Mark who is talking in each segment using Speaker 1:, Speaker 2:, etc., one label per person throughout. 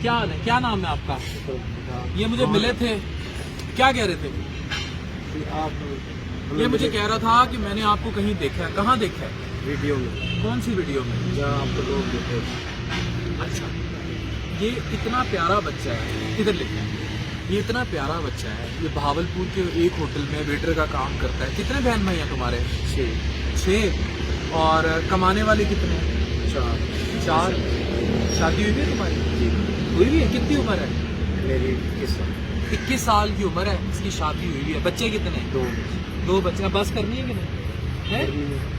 Speaker 1: کیا حال ہے؟ کیا نام ہے آپ کا؟ یہ مجھے ملے تھے، کیا کہہ رہے تھے؟ یہ مجھے کہہ رہا تھا کہ میں نے آپ کو کہیں دیکھا ہے. کہاں دیکھا ہے؟
Speaker 2: ویڈیو میں.
Speaker 1: کون سی ویڈیو میں؟
Speaker 2: جہاں آپ کو لوگ دیکھے تھے.
Speaker 1: اچھا، یہ اتنا پیارا بچہ ہے، ادھر لکھا ہے، یہ اتنا پیارا بچہ ہے، یہ بہاولپور کے ایک ہوٹل میں ویٹر کا کام کرتا ہے. کتنے بہن بھائی ہیں تمہارے؟ 6. اور کمانے والے کتنے ہیں؟ 4. شادی ہوئی بھی ہے تمہاری؟
Speaker 2: جی.
Speaker 1: ہوئی بھی ہے؟ کتنی عمر ہے؟
Speaker 2: میری
Speaker 1: 21 سال کی عمر ہے، اس کی شادی ہوئی بھی ہے. بچے کتنے ہیں؟ 2 بچے. بس کرنی ہے کہ نہیں ہے؟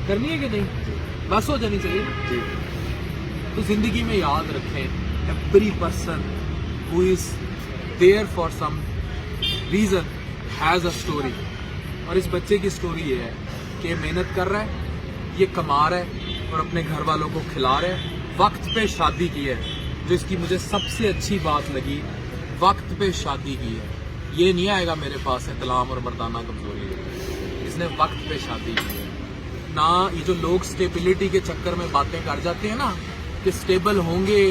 Speaker 1: کرنی ہے کہ نہیں؟ بس ہو جانی چاہیے.
Speaker 2: جی.
Speaker 1: تو زندگی میں یاد رکھیں، every person who is there for some reason has a story. اور اس بچے کی اسٹوری یہ ہے کہ یہ محنت کر رہا ہے، یہ کما رہا ہے اور اپنے گھر والوں کو کھلا رہا ہے. وقت پہ شادی کی ہے، جو اس کی مجھے سب سے اچھی بات لگی، وقت پہ شادی کی ہے. یہ نہیں آئے گا میرے پاس احتلام اور مردانہ کمزوری ہے، اس نے وقت پہ شادی کی ہے. نہ یہ جو لوگ سٹیبلٹی کے چکر میں باتیں کر جاتے ہیں نا کہ سٹیبل ہوں گے،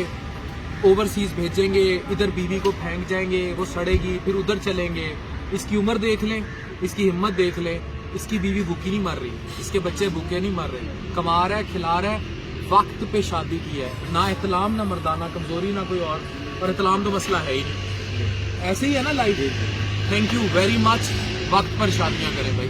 Speaker 1: اوورسیز بھیجیں گے، ادھر بیوی کو پھینک جائیں گے، وہ سڑے گی، پھر ادھر چلیں گے. اس کی عمر دیکھ لیں، اس کی ہمت دیکھ لیں. اس کی بیوی بھوکی نہیں مر رہی، اس کے بچے بھوکے نہیں مر رہے، کما رہا ہے، کھلا رہا ہے، وقت پہ شادی کی ہے. نہ احتلام، نہ مردانہ کمزوری، نہ کوئی اور احتلام تو مسئلہ ہے ہی نہیں. ایسے ہی ہے نا life. Thank you very much. وقت پر شادیاں کریں بھائی.